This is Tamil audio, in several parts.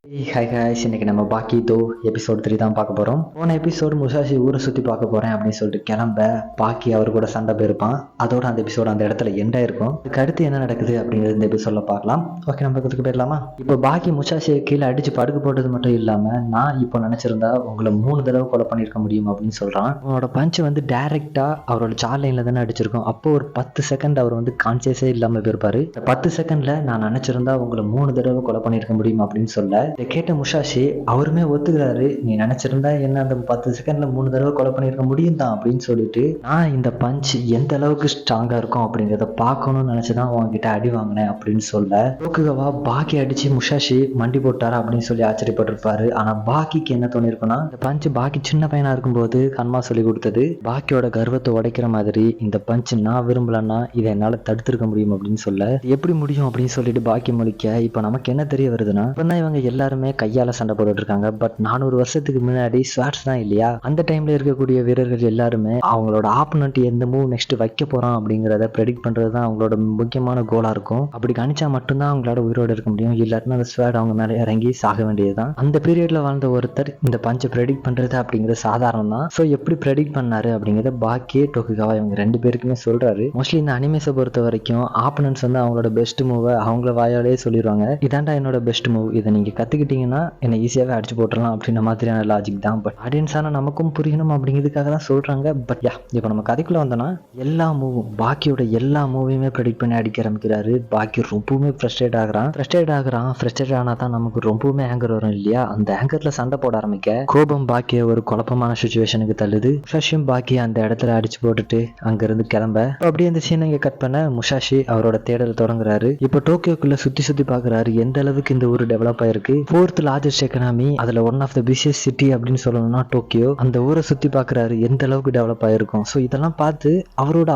ஹாய் காய்ஸ், இன்னைக்கு நம்ம பாக்கி தோ எபிசோட் 3 தான் பார்க்க போகிறோம். போன எபிசோடு முசாஷி ஊரை சுற்றி பார்க்க போகிறேன் அப்படின்னு சொல்லிட்டு கிளம்ப பாக்கி அவர் கூட சண்டை போயிருப்பான். அதோட அந்த எபிசோடு அந்த இடத்துல எண்டாக இருக்கும். அதுக்கு அடுத்து என்ன நடக்குது அப்படிங்கிறது இந்த எபிசோடில் பார்க்கலாம். ஓகே, நம்ம இதுக்கு போயிடலாமா? இப்போ பாக்கி முசாஷியை கீழே அடித்து படுக்க போட்டது மட்டும் இல்லாமல் நான் இப்போ நினச்சிருந்தா உங்களை 3 தடவை கொலை பண்ணியிருக்க முடியும் அப்படின்னு சொல்கிறான். அவனோட பஞ்சு வந்து டைரெக்டாக அவரோட ஜார் லைனில் தானே அடிச்சிருக்கோம். அப்போ ஒரு 10 செகண்ட் அவர் வந்து கான்சியஸே இல்லாமல் போயிருப்பாரு. 10 செகண்டில் நான் நினச்சிருந்தா உங்களை 3 தடவை கொலை பண்ணியிருக்க முடியும் அப்படின்னு சொல்ல இதை கேட்ட முசாஷி அவருமே ஒத்துக்கிறாரு. நீ நினைச்சிருந்தா என்ன அந்த 10 செகண்ட்ல 3 தடவை கொலை பண்ணிருக்க முடியும் தான் அப்படின்னு சொல்லிட்டு, நான் இந்த பஞ்ச் எந்த அளவுக்கு ஸ்ட்ராங்கா இருக்கும் அப்படிங்கிறத பார்க்கணும்னு நினைச்சுதான் உங்ககிட்ட அடி வாங்கினேன் அப்படின்னு சொல்ல, டோக்குகவா பாக்கி அடிச்சு முசாஷி மண்டி போட்டாரா அப்படின்னு சொல்லி ஆச்சரியப்பட்டிருப்பாரு. ஆனா பாக்கிக்கு என்ன தோணிருக்குன்னா, இந்த பஞ்ச் பாக்கி சின்ன பையனா இருக்கும்போது கண்மா சொல்லி கொடுத்தது. பாக்கியோட கர்வத்தை உடைக்கிற மாதிரி இந்த பஞ்ச் நான் விரும்பலன்னா இதை என்னால தடுத்திருக்க முடியும் அப்படின்னு சொல்ல, எப்படி முடியும் அப்படின்னு சொல்லிட்டு பாக்கி முழிக்க, இப்ப நமக்கு என்ன தெரிய வருதுன்னா, இப்பதான் இவங்க எல்லாருமே கையால சண்டை போட்டுட்டு இருக்காங்க. பட் 400 வருஷத்துக்கு முன்னாடி ஸ்வாட்ஸ் தான் இல்லையா? அந்த டைம்ல இருக்கக்கூடிய வீரர்கள் எல்லாருமே அவங்களோட ஆப்போனன்ட் எந்த மூவ் நெக்ஸ்ட் வைக்க போறான் அப்படிங்கறத ப்ரெடிக்ட் பண்றது தான் அவங்களோட முக்கியமான கோலா இருக்கும். அப்படி கணிச்சா மட்டும்தான் அவங்களோட உயிரோட இருக்க முடியும். இல்லாட்டினா அந்த ஸ்வாட் அவங்க மேல இறங்கி சாக வேண்டியதுதான். அந்த பீரியட்ல வாழ்ந்த ஒருத்தர் இந்த பஞ்சை ப்ரெடிக்ட் பண்றது அப்படிங்கிறது சாதாரணம் தான். ஸோ எப்படி ப்ரெடிக்ட் பண்ணாரு அப்படிங்கிறத பாக்கி டோக்குகாவா இவங்க 2 பேருக்குமே சொல்றாரு. மோஸ்ட்லி இந்த அனிமேஸை பொறுத்த வரைக்கும் ஆப்போனன்ட்ஸ் வந்து அவங்களோட பெஸ்ட் மூவை அவங்கள வாயாலே சொல்லிடுவாங்க. இதாண்டா என்னோட பெஸ்ட் மூவ், இதை நீங்க கத்துக்கிட்டீங்கன்னா என்னை ஈஸியாகவே அடிச்சு போட்டுடலாம் அப்படின்ற மாதிரியான லாஜிக் தான். பட் ஆடியன்ஸான நமக்கும் புரியணும் அப்படிங்கிறதுக்காக தான் சொல்கிறாங்க. பட் இப்போ நம்ம கதைக்குள்ளே வந்தோன்னா எல்லா மூவும் பாக்கியோட எல்லா மூவையுமே ப்ரெடிக்ட் பண்ணி அடிக்க ஆரம்பிக்கிறாரு. பாக்கி ரொம்பவுமே ஃப்ரஸ்ட்ரேட் ஆனால் தான் நமக்கு ரொம்பவுமே ஆங்கர் வரும் இல்லையா? அந்த ஆங்கரில் சண்டை போட ஆரம்பிக்க கோபம் பாக்கிய ஒரு குழப்பமான சுச்சுவேஷனுக்கு தள்ளுது. முசாஷியும் பாக்கி அந்த இடத்துல அடிச்சு போட்டுட்டு அங்கிருந்து கிளம்ப, அப்படியே அந்த சீனை இங்கே கட் பண்ண முசாஷி அவரோட தேடல் தொடங்குறாரு. இப்போ டோக்கியோக்குள்ள சுற்றி பார்க்குறாரு எந்த அளவுக்கு இந்த ஊர் டெவலப் ஆயிருக்கு. 4th லார்ஜஸ்ட் எக்கனாமி, அதுல one of the busiest city அப்படின்னு சொல்லணும்னா டோக்கியோ. அந்த ஊரை சுத்தி பாக்குறாரு எந்த அளவுக்கு டெவலப் ஆயிருக்கும். ஸோ இதெல்லாம் பார்த்து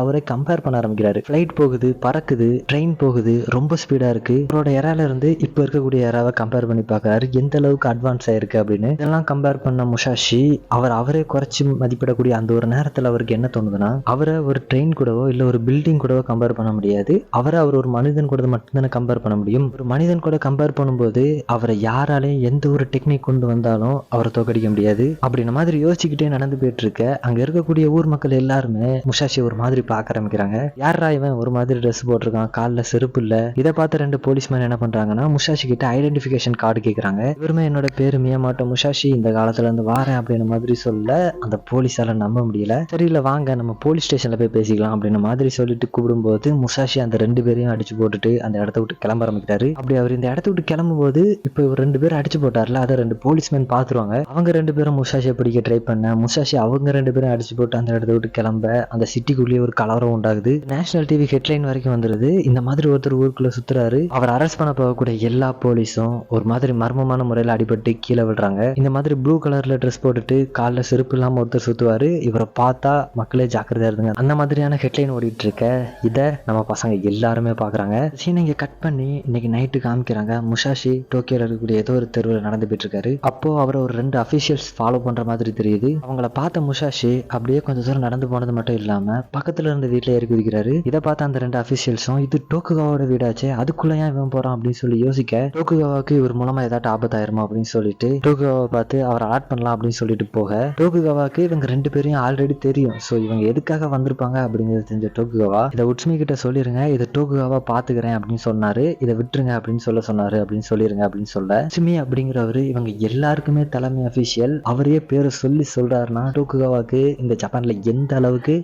அவரே கம்பேர் பண்ண ஆரம்பிக்கிறாரு. ஃபிளைட் போகுது, பறக்குது, ட்ரெயின் போகுது, ரொம்ப ஸ்பீடா இருக்கு. அவரோட எரால இருந்து இப்ப இருக்கக்கூடிய எராவை கம்பேர் பண்ணி பாக்குறாரு எந்த அளவுக்கு அட்வான்ஸ் ஆயிருக்கு அப்படின்னு. இதெல்லாம் கம்பேர் பண்ண முசாஷி அவரே குறைச்சி மதிப்பிடக்கூடிய அந்த ஒரு நேரத்தில் அவருக்கு என்ன தோணுதுன்னா, அவரை ஒரு ட்ரெயின் கூடவோ இல்ல ஒரு பில்டிங் கூடவோ கம்பேர் பண்ண முடியாது. அவர் ஒரு மனிதன் கூட மட்டும்தானே கம்பேர் பண்ண முடியும். ஒரு மனிதன் கூட கம்பேர் பண்ணும்போது அவரை யாராலையும் எந்த ஒரு டெக்னிக் கொண்டு வந்தாலும் அவரை தோக்கடிக்க முடியாது. அப்படின்ற மாதிரி யோசிச்சுக்கிட்டே நடந்து போயிட்டு இருக்க அங்க இருக்கக்கூடிய ஊர் மக்கள் எல்லாருமே முசாஷி ஒரு மாதிரி பார்க்க ஆரம்பிக்கிறாங்க. யாரா இவன் ஒரு மாதிரி ட்ரெஸ் போட்டிருக்கான், காலில் செருப்பு இல்ல. இதை பார்த்து 2 போலீஸ்மேன் என்ன பண்றாங்கன்னா முசாஷி கிட்ட ஐடென்டிபிகேஷன் கார்டு கேட்கறாங்க. இவருமே என்னோட பேரு மியமாட்டோ முசாஷி, இந்த காலத்துல இருந்து வாரேன் அப்படின்ற மாதிரி சொல்ல அந்த போலீஸால நம்ப முடியல. சரியில்ல வாங்க நம்ம போலீஸ் ஸ்டேஷன்ல போய் பேசிக்கலாம் அப்படின்ற மாதிரி சொல்லிட்டு கூப்பிடும்போது முசாஷி அந்த 2 பேரையும் அடிச்சு போட்டுட்டு அந்த இடத்த விட்டு கிளம்ப ஆரம்பிக்கிறாரு. அப்படி அவர் இந்த இடத்த விட்டு கிளம்பும் போது இப்போ இவர் 2 பேரும் அடிச்சு போட்டார்ல, அதை 2 போலீஸ்மேன் பாத்துருவாங்க. அவங்க 2 பேரும் முசாஷியை பிடிக்க ட்ரை பண்ண முசாஷி அவங்க 2 பேரும் அடிச்சு போட்டு அந்த இடத்த விட்டு கிளம்ப அந்த சிட்டிக்குள்ளேயே ஒரு கலவரம் உண்டாகுது. நேஷனல் டிவி ஹெட்லைன் வரைக்கும் வந்துருது. இந்த மாதிரி ஒருத்தர் ஊருக்குள்ள சுத்துறாரு. அவர் அரெஸ்ட் பண்ண போகக்கூடிய எல்லா போலீஸும் ஒரு மாதிரி மர்மமான முறையில் அடிபட்டு கீழே விடுறாங்க. இந்த மாதிரி ப்ளூ கலர்ல ட்ரெஸ் போட்டுட்டு காலில் செருப்பு இல்லாம ஒருத்தர் சுத்துவாரு. இவரை பார்த்தா மக்களே ஜாக்கிரதையா இருந்துங்க, அந்த மாதிரியான ஹெட்லைன் ஓடிட்டு இருக்க இதை நம்ம பசங்க எல்லாருமே பாக்குறாங்க. சீனை இங்க கட் பண்ணி இன்னைக்கு நைட்டு காமிக்கிறாங்க. முசாஷி டோக்கியோல இருக்கக்கூடிய ஏதோ ஒரு தெருவில் நடந்து போயிட்டு இருக்காரு. அப்போ அவரை ஒரு 2 அபிஷியல்ஸ் ஃபாலோ பண்ற மாதிரி தெரியுது. அவங்கள பார்த்த முசாஷி அப்படியே கொஞ்சம் தூரம் நடந்து போனது மட்டும் இல்லாம பக்கத்துல இருந்த வீட்டுல ஏறி குதிக்கிறாரு. இதை பார்த்த அந்த 2 அபிஷியல்ஸும் இது டோக்குகாவோட வீடாச்சே, அதுக்குள்ள ஏன் இவன் போறான் அப்படின்னு சொல்லி யோசிக்க, டோக்குகாவாக்கு இவர் மூலமா ஏதாட்டு ஆபத்தாயிருமா அப்படின்னு சொல்லிட்டு டோக்குகாவை பார்த்து அவர் அலாட் பண்ணலாம் அப்படின்னு சொல்லிட்டு போக, டோக்குகாவாக்கு இவங்க 2 பேரையும் ஆல்ரெடி தெரியும். ஸோ இவங்க எதுக்காக வந்திருப்பாங்க அப்படிங்கிறது தெரிஞ்ச டோக்குகாவா இதை உட்சுமி கிட்ட சொல்லிருங்க, இதை டோக்குகாவா பாத்துக்கிறேன் அப்படின்னு சொன்னாரு, இதை விட்டுருங்க அப்படின்னு சொன்னாரு அப்படின்னு சொல்லிருங்க அப்படின்னு சொல்ல, உட்சுமி அப்படிங்கிறவரு இவங்க எல்லாருக்குமே தலைமை அபிஷியல். அவரே பேரை சொல்லி சொல்றாருன்னா டோக்குகாவாக்கு இந்த ஜப்பான்ல எந்த அளவுக்கு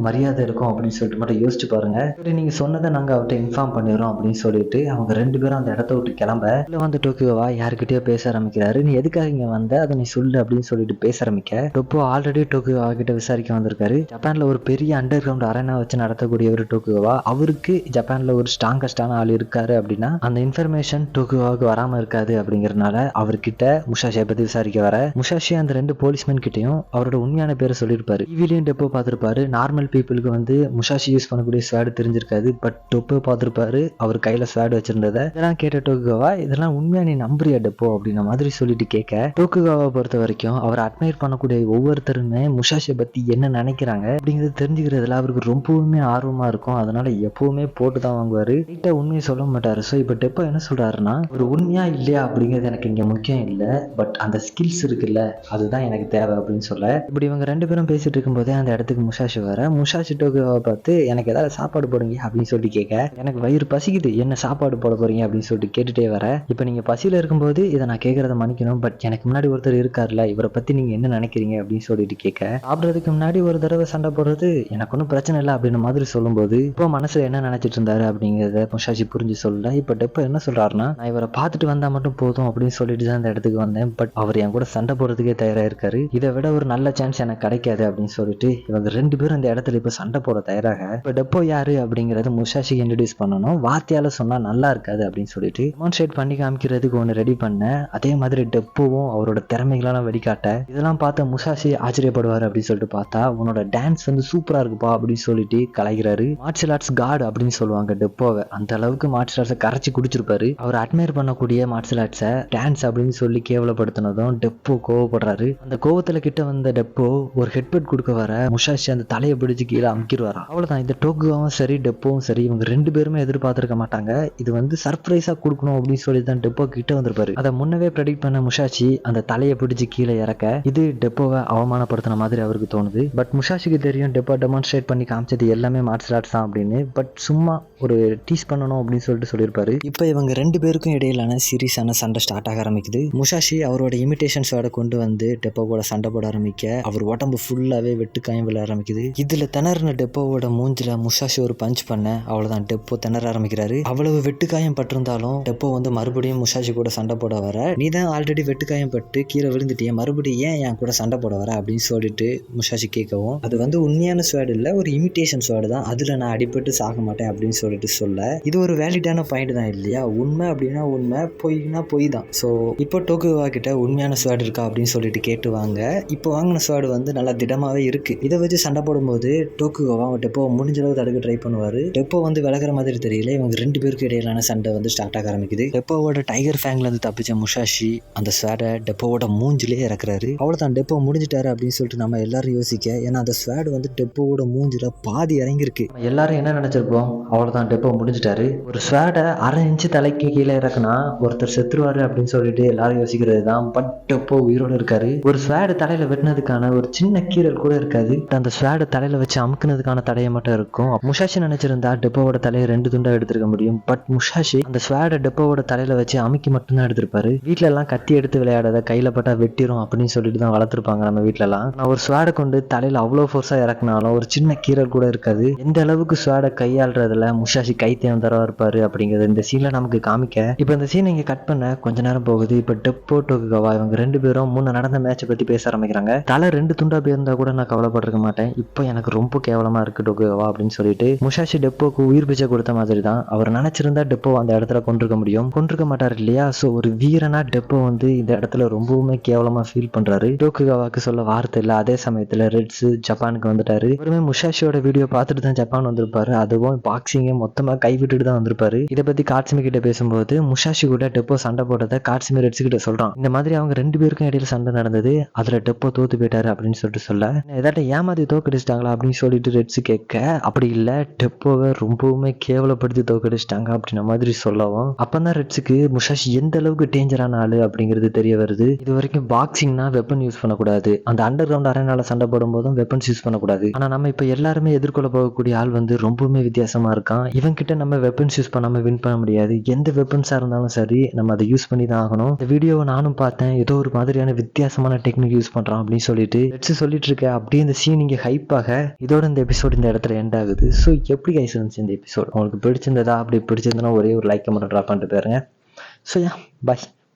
மரியாதை இருக்கும் அப்படின்னு சொல்லிட்டு மட்டும் யோசிச்சு பாருங்க. நீங்க சொன்னதை நாங்க அவர்கிட்ட இன்ஃபார்ம் பண்ணிடுறோம் அப்படின்னு சொல்லிட்டு அவங்க 2 பேரும் அந்த இடத்த விட்டு கிளம்ப, வந்து டோக்குகாவா யாருக்கிட்டயோ பேச ஆரம்பிக்கிறாரு. நீ எதுக்காக இங்க வந்த, அதை நீ சொல்லு அப்படின்னு சொல்லிட்டு பேச ஆரம்பிக்க, டொப்போ ஆல்ரெடி டோக்குகாவா கிட்ட விசாரிக்க வந்திருக்காரு. ஜப்பான்ல ஒரு பெரிய அண்டர் கிரவுண்ட் அரேனா வச்சு நடத்தக்கூடிய ஒரு டோக்குகாவா, அவருக்கு ஜப்பான்ல ஒரு ஸ்ட்ராங்கஸ்டான ஆள் இருக்காரு அப்படின்னா அந்த இன்ஃபர்மேஷன் டோக்குகாவாவுக்கு வராம இருக்காது. அப்படிங்கறதுனால அவர்கிட்ட முசாஷியை பத்தி விசாரிக்க வர, முசாஷி அந்த 2 போலீஸ்மேன் கிட்டையும் அவரோட உண்மையான பேரை சொல்லியிருப்பாரு. டிவிலையும் டெப்போ பார்த்திருப்பாரு. நார்மல் பீப்புளுக்கு வந்து முசாஷி யூஸ் பண்ணக்கூடிய ஸ்வாடு தெரிஞ்சிருக்காது. பட் டொப்போ பார்த்திருப்பாரு அவர் கையில ஸ்வாடு வச்சிருந்ததை. இதெல்லாம் கேட்ட டோக்குகாவா இதெல்லாம் உண்மையா நீ நம்புறியா டெப்போ அப்படின்ற மாதிரி சொல்லிட்டு கேட்க, டோக்குகாவா பொறுத்த வரைக்கும் அவர் அட்மையர் பண்ணக்கூடிய ஒவ்வொருத்தருமே முசாஷியை பத்தி என்ன நினைக்கிறாங்க அப்படிங்கிறது தெரிஞ்சுக்கிறதுல அவருக்கு ரொம்பவுமே ஆர்வமா இருக்கும். அதனால எப்பவுமே போட்டு தான் வாங்குவாரு. உண்மையை சொல்ல மாட்டாரு. ஸோ இப்போ டெப்போ என்ன சொல்றாருன்னா, ஒரு உண்மையா இல்லையா அப்படி அப்படிங்கிறது எனக்கு இங்கே முக்கியம் இல்லை, பட் அந்த ஸ்கில்ஸ் இருக்குல்ல அதுதான் எனக்கு தேவை அப்படின்னு சொல்ல. இப்படி இவங்க 2 பேரும் பேசிட்டு இருக்கும்போதே அந்த இடத்துக்கு முஷாஷி வர. முஷாஷி டோக்குகாவை பார்த்து எனக்கு ஏதாவது சாப்பாடு போடுங்க அப்படின்னு சொல்லிட்டு கேட்க, எனக்கு வயிறு பசிக்குது, என்ன சாப்பாடு போட போறீங்க அப்படின்னு சொல்லிட்டு கேட்டுட்டே வர. இப்போ நீங்கள் பசியில் இருக்கும்போது இதை நான் கேட்குறத மன்னிக்கணும், பட் எனக்கு முன்னாடி ஒருத்தர் இருக்கார்ல, இவரை பற்றி நீங்கள் என்ன நினைக்கிறீங்க அப்படின்னு சொல்லிட்டு கேட்க, சாப்பிட்றதுக்கு முன்னாடி ஒரு தடவை சண்டை போடுறது எனக்கு ஒன்றும் பிரச்சனை இல்லை அப்படின்ற மாதிரி சொல்லும்போது இப்போ மனசில் என்ன நினைச்சிட்டு இருந்தாரு அப்படிங்கிறத முஷாஷி புரிஞ்சு சொல்ல. இப்போ டெப்போ என்ன சொல்றாருன்னா, நான் இவரை பார்த்துட்டு வந்தா மட்டும் போதும் அப்படின்னு சொல்லிட்டு தான் இந்த இடத்துக்கு வந்தேன், பட் அவர் என் கூட சண்டை போடுறதுக்கே தயாராக இருக்காரு, இதை விட ஒரு நல்ல சான்ஸ் எனக்கு கிடைக்காது அப்படின்னு சொல்லிட்டு இவங்க 2 பேரும் இந்த இடத்துல இப்போ சண்டை போட தயாராக. இப்போ டெப்போ யாரு அப்படிங்கறது முஷாஷிக்கு இன்ட்ரடியூஸ் பண்ணணும், வார்த்தையால சொன்னா நல்லா இருக்காது அப்படின்னு சொல்லிட்டு டெமான்ஸ்ட்ரேட் பண்ணி காமிக்கிறதுக்கு ஒன்று ரெடி பண்ண. அதே மாதிரி டெப்போவும் அவரோட திறமைகளெல்லாம் வெளிக்காட்ட இதெல்லாம் பார்த்த முஷாஷி ஆச்சரியப்படுவார் அப்படின்னு சொல்லிட்டு பார்த்தா, உன்னோட டான்ஸ் வந்து சூப்பரா இருக்குப்பா அப்படின்னு சொல்லிட்டு கலாய்கிறாரு. மார்ஷியல் ஆர்ட்ஸ் காட் அப்படின்னு சொல்லுவாங்க டெப்போவை, அந்த அளவுக்கு மார்ஷியல் ஆர்ட்ஸை கரைச்சி குடிச்சிருப்பாரு. அவர் அட்மையர் பண்ணக்கூடிய மார்ஷியல் ஆர்ட்ஸை டான்ஸ் அப்படின்னு சொல்லி கேவலப்படுத்தினதும் டெப்போ கோவப்படுறாரு. அந்த கோவத்துல கிட்ட வந்த டெப்போ ஒரு ஹெட்பெட் கொடுக்க வர முஷாஷி அந்த தலையை பிடிச்சு கீழே அமுக்கிடுவாரா. அவ்வளவுதான், இந்த டோக்குகாவும் சரி டெப்போவும் சரி இவங்க 2 பேருமே எதிர்பார்த்திருக்க மாட்டாங்க, இது வந்து சர்ப்ரைஸா கொடுக்கணும் அப்படின்னு சொல்லி தான் டெப்போ கிட்ட வந்திருப்பாரு. அதை முன்னவே ப்ரெடிக்ட் பண்ண முஷாஷி அந்த தலையை பிடிச்சு கீழே இறக்க இது டெப்போவை அவமானப்படுத்தின மாதிரி அவருக்கு தோணுது. பட் முஷாஷிக்கு தெரியும் டெப்போ டெமான்ஸ்ட்ரேட் பண்ணி காமிச்சது எல்லாமே மார்ஷியல் ஆர்ட்ஸ் தான் அப்படின்னு, பட் சும்மா ஒரு டீஸ் பண்ணணும் அப்படின்னு சொல்லிட்டு சொல்லியிருப்பாரு. இப்போ இவங்க 2 பேருக்கும் இடையிலான சீரியஸான சண்டை ஸ்டார்ட் ஆக ஆரம்பிக்குது. முஷாஷி அவரோட இமிடேஷன்ஸோட கொண்டு வந்து டெப்போ கூட சண்டை போட ஆரம்பிக்க அவர் உடம்பு ஃபுல்லாவே வெட்டுக்காயம் விழ ஆரம்பிக்குது. இதுல திணறின டெப்போவோட மூஞ்சில முஷாஷி ஒரு பஞ்ச் பண்ண, அவ்வளவுதான் டெப்போ திணற ஆரம்பிக்கிறாரு. அவ்வளவு வெட்டுக்காயம் பட்டிருந்தாலும் டெப்போ வந்து மறுபடியும் முஷாஷி கூட சண்டை போட வர, நீ தான் ஆல்ரெடி வெட்டுக்காயம் பட்டு கீழே விழுந்துட்டிய, மறுபடியும் ஏன் என் கூட சண்டை போட வர அப்படின்னு சொல்லிட்டு முஷாஷி கேட்கவும், அது வந்து உண்மையான ஸ்வேர்டு இல்ல, ஒரு இமிடேஷன் ஸ்வேர்டு தான், அதுல நான் அடிபட்டு சாக மாட்டேன் அப்படின்னு சொல்லிட்டு சொல்ல, இது ஒரு வேலிடான பாயிண்ட் தான் இல்லையா, உண்மை அப்படின்னா உண்மை, பொய்னா பொய் தான். ஸோ இப்போ டோக்குகவா கிட்ட உண்மையான ஸ்வேர்டு இருக்கா அப்படின்னு சொல்லிட்டு கேட்டுவாங்க. இப்போ வாங்கின ஸ்வேர்டு வந்து நல்லா திடமாவே இருக்கு, இதை வச்சு சண்டை போடும்போது டோக்குகவா டெப்போ முடிஞ்ச அளவு தடுக்க ட்ரை பண்ணுவாரு. டெப்போ வந்து விலகிற மாதிரி தெரியல, இவங்க 2 பேருக்கு இடையிலான சண்டை வந்து ஸ்டார்ட் ஆக ஆரம்பிக்குது. டெப்போவோட டைகர் ஃபேங்ல இருந்து தப்பிச்ச முஷாஷி அந்த ஸ்வேர்டை டெப்போவோட மூஞ்சிலே இறக்குறாரு. அவ்வளவுதான், டெப்போ முடிஞ்சிட்டாரு அப்படின்னு சொல்லிட்டு நம்ம எல்லாரும் யோசிக்க, ஏன்னா அந்த ஸ்வேர்டு வந்து டெப்போவோட மூஞ்சில பாதி இறங்கிருக்கு. எல்லாரும் என்ன நினைச்சிருப்போம், அவ்வளவுதான் டெப்போ முடிஞ்சிட்டாரு, ஒரு ஸ்வேர்டை 1/2 இன்ச்சு தலைக்கு கீழே இறக்குனா ஒருத்தர் செத்துருவாரு அப்படின்னு சொல்லிட்டு எல்லாரும் யோசிக்கிறது தான். பட் டெப்போ உயிரோடு இருக்காரு. ஒரு ஸ்வேர்டு தலையில வெட்டினதுக்கான ஒரு சின்ன கீரல் கூட இருக்காது, அந்த ஸ்வேர்டு தலையில வச்சு அமுக்குனதுக்கான தடையை மட்டும் இருக்கும். முஷாஷி நினைச்சிருந்தா டெப்போவோட தலையை 2 துண்டா எடுத்திருக்க முடியும், பட் முஷாஷி அந்த ஸ்வேர்டை டெப்போவோட தலையில வச்சு அமுக்கி மட்டும்தான் எடுத்திருப்பாரு. வீட்டுல எல்லாம் கத்தி எடுத்து விளையாடாத, கையில பட்டா வெட்டிரும் அப்படின்னு சொல்லிட்டு தான் வளர்த்துருப்பாங்க நம்ம வீட்டுல எல்லாம். நான் ஒரு ஸ்வேர்டை கொண்டு தலையில அவ்வளவு ஃபோர்ஸா இறக்குனாலும் ஒரு சின்ன கீரல் கூட இருக்காது. எந்த அளவுக்கு ஸ்வேர்டை கையாளுறதுல முஷாஷி கை தேர்ந்தரவா இருப்பாரு அப்படிங்கிறது இந்த சீன்ல நமக்கு காமிக்க. இப்ப இந்த சீன் இங்க கட் பண்ண கொஞ்ச நேரம் போகுது. இப்ப டெப்போ டோக்குகவா இவங்க 2 பேரும் முன்ன நடந்த மேட்சை பத்தி பேச ஆரம்பிக்கிறாங்க. தலை 2 துண்டா போயிருந்தா கூட நான் கவலைப்பட்டிருக்க மாட்டேன், இப்போ எனக்கு ரொம்ப கேவலமா இருக்கு டோக்குகவா அப்படின்னு சொல்லிட்டு முஷாஷி டெப்போக்கு உயிர் பிச்சை கொடுத்த மாதிரி தான். அவர் நினைச்சிருந்தா டெப்போ அந்த இடத்துல கொண்டிருக்க முடியும், கொண்டிருக்க மாட்டாரு இல்லையா. சோ ஒரு வீரனா டெப்போ வந்து இந்த இடத்துல ரொம்பவுமே கேவலமா ஃபீல் பண்றாரு. டோக்குகவாக்கு சொல்ல வார்த்தை இல்ல. அதே சமயத்துல ரெட்ஸ் ஜப்பானுக்கு வந்துட்டாரு. ஒருமே முஷாஷியோட வீடியோ பார்த்துட்டு தான் ஜப்பான் வந்திருப்பாரு, அதுவும் பாக்ஸிங்கை மொத்தமா கைவிட்டுட்டு தான் வந்திருப்பாரு. இதை பத்தி காட்சிமி கிட்ட பேசும்போது முஷாஷி கூட டெப்போ சண்டை போட்டதை காட்சிமி ரெட்ஸ் கிட்ட சொல்றான். இந்த மாதிரி அவங்க 2 பேருக்கும் இடையில சண்டை நடந்தது, அதுல டெப்போ தோத்து போயிட்டாரு அப்படின்னு சொல்லிட்டு சொல்ல, ஏதாட்ட ஏமாத்தி தோக்கடிச்சிட்டாங்களா அப்படின்னு சொல்லிட்டு ரெட்ஸ் கேட்க, அப்படி இல்ல டெப்போவை ரொம்பவுமே கேவலப்படுத்தி தோக்கடிச்சிட்டாங்க அப்படின்ற மாதிரி சொல்லவும், அப்பதான் ரெட்ஸுக்கு முஷாஷி எந்த அளவுக்கு டேஞ்சரான ஆளு அப்படிங்கிறது தெரிய வருது. இது வரைக்கும் பாக்ஸிங்னா வெப்பன் யூஸ் பண்ணக்கூடாது, அந்த அண்டர் கிரவுண்ட் அரேனால சண்டை போடும் போதும் வெப்பன்ஸ் யூஸ் பண்ணக்கூடாது. ஆனா நம்ம இப்ப எல்லாருமே எதிர்கொள்ள போகக்கூடிய ஆள் வந்து ரொம்பவுமே வித்தியாசமா இருக்கான். இவன் கிட்ட நம்ம வெப்பன்ஸ் யூஸ் பண்ணாம வின் பண்ண முடியாது, எந்த வெப்பன்ஸா இருந்தாலும் சரி நம்ம அதை யூஸ் பண்ணி தான் ஆகணும். இந்த வீடியோவை நானும் பார்த்தேன், ஏதோ ஒரு மாதிரியான வித்தியாசமான டெக்னிக் யூஸ் பண்றான் அப்படின்னு சொல்லிட்டு ரெட்ஸ் சொல்லிட்டு இருக்க. அப்படியே இந்த சீன் இங்க ஹைப் ஆக இதோட இந்த எபிசோட் இந்த இடத்துல எண்ட் ஆகுது. ஸோ எப்படி கைஸ் இருந்துச்சு இந்த எபிசோட், உங்களுக்கு பிடிச்சிருந்ததா? அப்படி பிடிச்சிருந்தனா ஒரே ஒரு லைக் மட்டும் ட்ராப் பண்ணிட்டு போயிருங்க. ஸோ யா, பாய்.